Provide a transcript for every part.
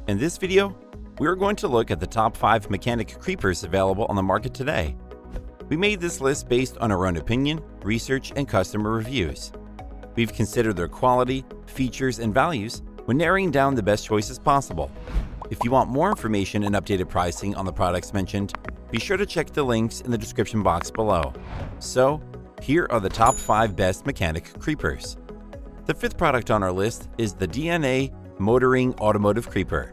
In this video, we're going to look at the top 5 mechanic creepers available on the market today. We made this list based on our own opinion, research, and customer reviews. We've considered their quality, features, and values when narrowing down the best choices possible. If you want more information and updated pricing on the products mentioned, be sure to check the links in the description box below. So, here are the top 5 best mechanic creepers. The 5th product on our list is the DNA Motoring Automotive Creeper.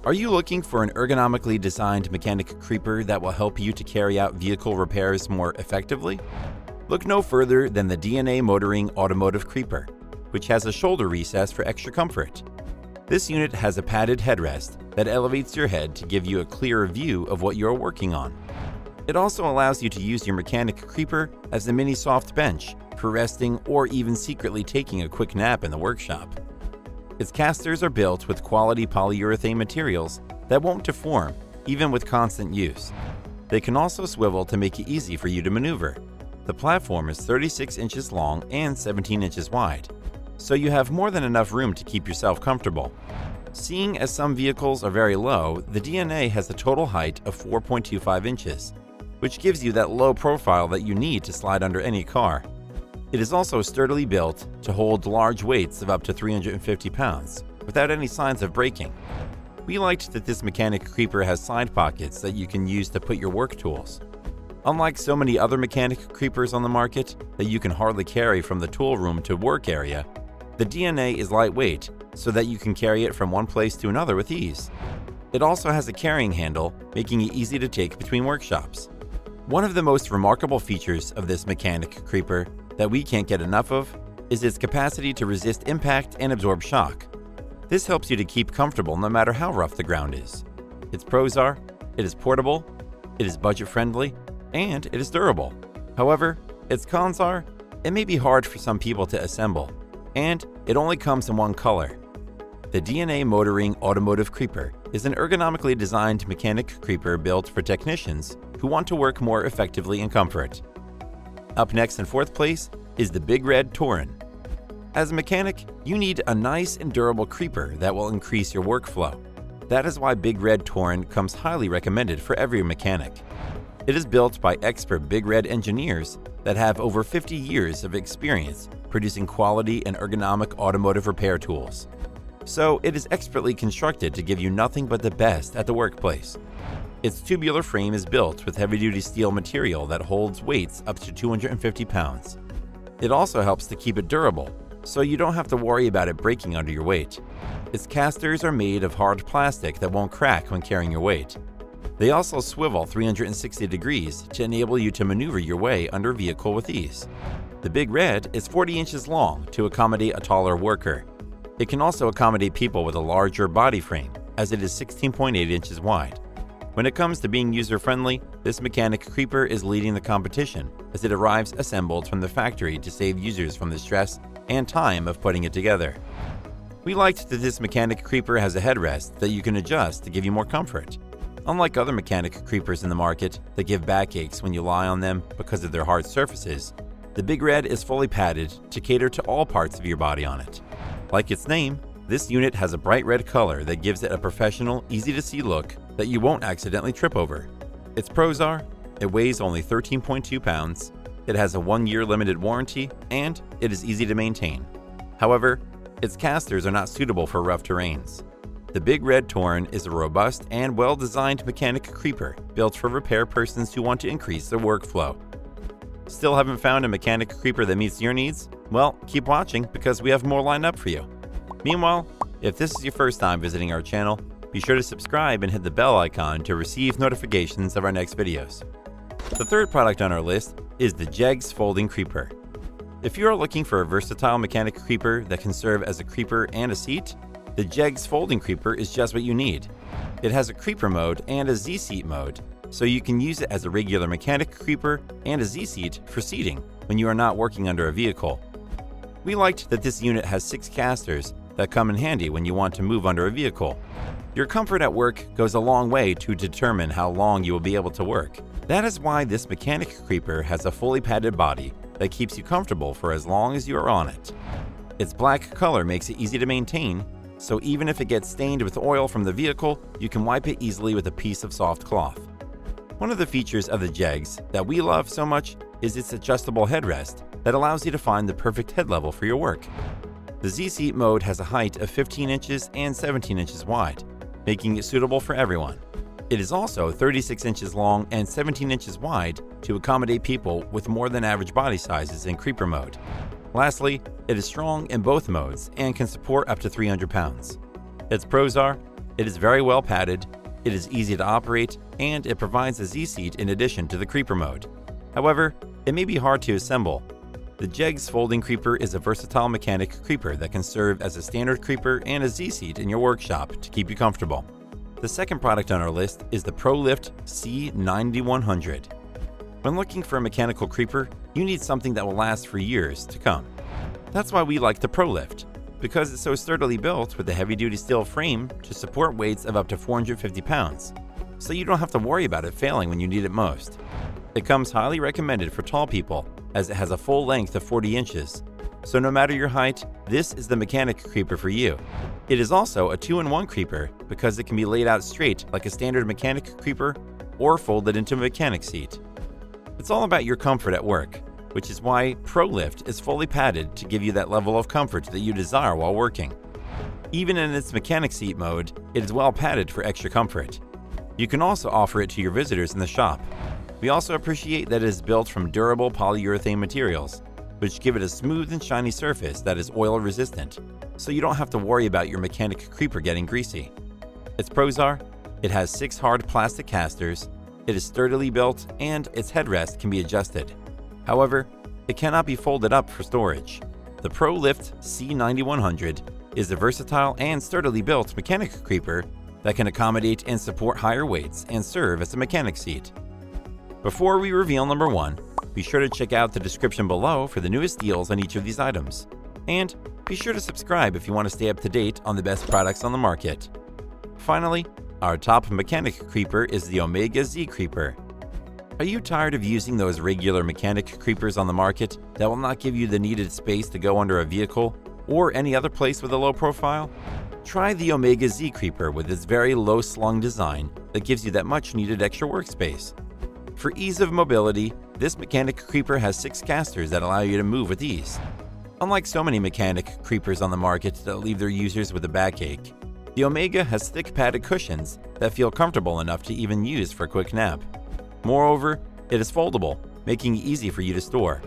Are you looking for an ergonomically designed mechanic creeper that will help you to carry out vehicle repairs more effectively? Look no further than the DNA Motoring Automotive Creeper, which has a shoulder recess for extra comfort. This unit has a padded headrest that elevates your head to give you a clearer view of what you're working on. It also allows you to use your mechanic creeper as a mini soft bench for resting or even secretly taking a quick nap in the workshop. Its casters are built with quality polyurethane materials that won't deform even with constant use. They can also swivel to make it easy for you to maneuver. The platform is 36 inches long and 17 inches wide, so you have more than enough room to keep yourself comfortable. Seeing as some vehicles are very low, the DNA has a total height of 4.25 inches, which gives you that low profile that you need to slide under any car. It is also sturdily built to hold large weights of up to 350 pounds without any signs of breaking. We liked that this mechanic creeper has side pockets that you can use to put your work tools. Unlike so many other mechanic creepers on the market that you can hardly carry from the tool room to work area, the DNA is lightweight so that you can carry it from one place to another with ease. It also has a carrying handle, making it easy to take between workshops. One of the most remarkable features of this mechanic creeper that we can't get enough of is its capacity to resist impact and absorb shock. This helps you to keep comfortable no matter how rough the ground is. Its pros are, it is portable, it is budget-friendly, and it is durable. However, its cons are, it may be hard for some people to assemble, and it only comes in one color. The DNA Motoring Automotive Creeper is an ergonomically designed mechanic creeper built for technicians who want to work more effectively in comfort. Up next in 4th place is the BIG RED Torin. As a mechanic, you need a nice and durable creeper that will increase your workflow. That is why BIG RED Torin comes highly recommended for every mechanic. It is built by expert BIG RED engineers that have over 50 years of experience producing quality and ergonomic automotive repair tools. So it is expertly constructed to give you nothing but the best at the workplace. Its tubular frame is built with heavy-duty steel material that holds weights up to 250 pounds. It also helps to keep it durable, so you don't have to worry about it breaking under your weight. Its casters are made of hard plastic that won't crack when carrying your weight. They also swivel 360 degrees to enable you to maneuver your way under a vehicle with ease. The BIG RED is 40 inches long to accommodate a taller worker. It can also accommodate people with a larger body frame, as it is 16.8 inches wide. When it comes to being user-friendly, this mechanic creeper is leading the competition as it arrives assembled from the factory to save users from the stress and time of putting it together. We liked that this mechanic creeper has a headrest that you can adjust to give you more comfort. Unlike other mechanic creepers in the market that give backaches when you lie on them because of their hard surfaces, the BIG RED is fully padded to cater to all parts of your body on it. Like its name, this unit has a bright red color that gives it a professional, easy-to-see look that you won't accidentally trip over. Its pros are, it weighs only 13.2 pounds, it has a 1-year limited warranty, and it is easy to maintain. However, its casters are not suitable for rough terrains. The BIG RED Torin is a robust and well-designed mechanic creeper built for repair persons who want to increase their workflow. Still haven't found a mechanic creeper that meets your needs? Well, keep watching because we have more lined up for you. Meanwhile, if this is your first time visiting our channel, be sure to subscribe and hit the bell icon to receive notifications of our next videos. The 3rd product on our list is the JEGS Folding Creeper. If you are looking for a versatile mechanic creeper that can serve as a creeper and a seat, the JEGS Folding Creeper is just what you need. It has a creeper mode and a Z-seat mode, so you can use it as a regular mechanic creeper and a Z-seat for seating when you are not working under a vehicle. We liked that this unit has 6 casters that come in handy when you want to move under a vehicle. Your comfort at work goes a long way to determine how long you will be able to work. That is why this mechanic creeper has a fully padded body that keeps you comfortable for as long as you are on it. Its black color makes it easy to maintain, so even if it gets stained with oil from the vehicle, you can wipe it easily with a piece of soft cloth. One of the features of the JEGS that we love so much is its adjustable headrest that allows you to find the perfect head level for your work. The Z-Seat mode has a height of 15 inches and 17 inches wide, making it suitable for everyone. It is also 36 inches long and 17 inches wide to accommodate people with more than average body sizes in creeper mode. Lastly, it is strong in both modes and can support up to 300 pounds. Its pros are, it is very well padded, it is easy to operate, and it provides a Z-Seat in addition to the creeper mode. However, it may be hard to assemble. The JEGS folding creeper is a versatile mechanic creeper that can serve as a standard creeper and a Z-Seat in your workshop to keep you comfortable. The second product on our list is the ProLift C9100. When looking for a mechanical creeper, you need something that will last for years to come. That's why we like the ProLift, because it's so sturdily built with a heavy-duty steel frame to support weights of up to 450 pounds, so you don't have to worry about it failing when you need it most. It comes highly recommended for tall people, as it has a full length of 40 inches, so no matter your height, this is the mechanic creeper for you. It is also a 2-in-1 creeper because it can be laid out straight like a standard mechanic creeper or folded into a mechanic seat. It's all about your comfort at work, which is why ProLift is fully padded to give you that level of comfort that you desire while working. Even in its mechanic seat mode, it is well padded for extra comfort. You can also offer it to your visitors in the shop. We also appreciate that it is built from durable polyurethane materials, which give it a smooth and shiny surface that is oil resistant, so you don't have to worry about your mechanic creeper getting greasy. Its pros are, it has 6 hard plastic casters, it is sturdily built, and its headrest can be adjusted. However, it cannot be folded up for storage. The ProLift C9100 is a versatile and sturdily built mechanic creeper that can accommodate and support higher weights and serve as a mechanic seat. Before we reveal number 1, be sure to check out the description below for the newest deals on each of these items. And be sure to subscribe if you want to stay up to date on the best products on the market. Finally, our top mechanic creeper is the Omega Z Creeper. Are you tired of using those regular mechanic creepers on the market that will not give you the needed space to go under a vehicle or any other place with a low profile? Try the Omega Z Creeper with its very low slung design that gives you that much needed extra workspace. For ease of mobility, this mechanic creeper has 6 casters that allow you to move with ease. Unlike so many mechanic creepers on the market that leave their users with a backache, the Omega has thick padded cushions that feel comfortable enough to even use for a quick nap. Moreover, it is foldable, making it easy for you to store.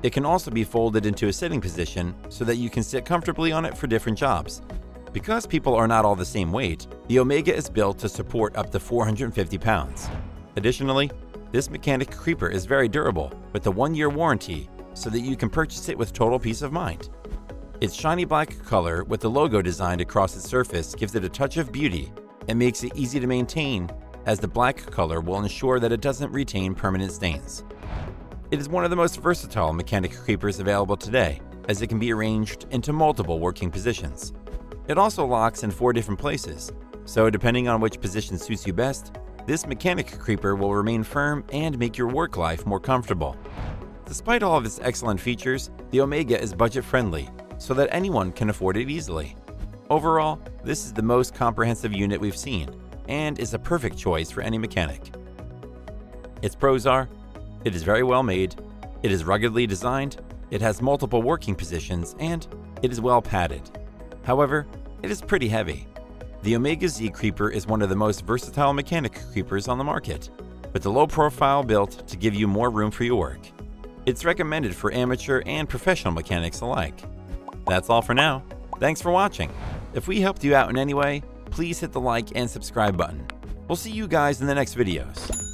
It can also be folded into a sitting position so that you can sit comfortably on it for different jobs. Because people are not all the same weight, the Omega is built to support up to 450 pounds. Additionally, this mechanic creeper is very durable with a 1-year warranty so that you can purchase it with total peace of mind. Its shiny black color with the logo designed across its surface gives it a touch of beauty and makes it easy to maintain, as the black color will ensure that it doesn't retain permanent stains. It is one of the most versatile mechanic creepers available today, as it can be arranged into multiple working positions. It also locks in 4 different places, so depending on which position suits you best, this mechanic creeper will remain firm and make your work life more comfortable. Despite all of its excellent features, the Omega is budget-friendly, so that anyone can afford it easily. Overall, this is the most comprehensive unit we've seen, and is a perfect choice for any mechanic. Its pros are, it is very well made, it is ruggedly designed, it has multiple working positions, and it is well padded. However, it is pretty heavy. The Omega Z Creeper is one of the most versatile mechanic creepers on the market, with a low profile built to give you more room for your work. It's recommended for amateur and professional mechanics alike. That's all for now. Thanks for watching. If we helped you out in any way, please hit the like and subscribe button. We'll see you guys in the next videos.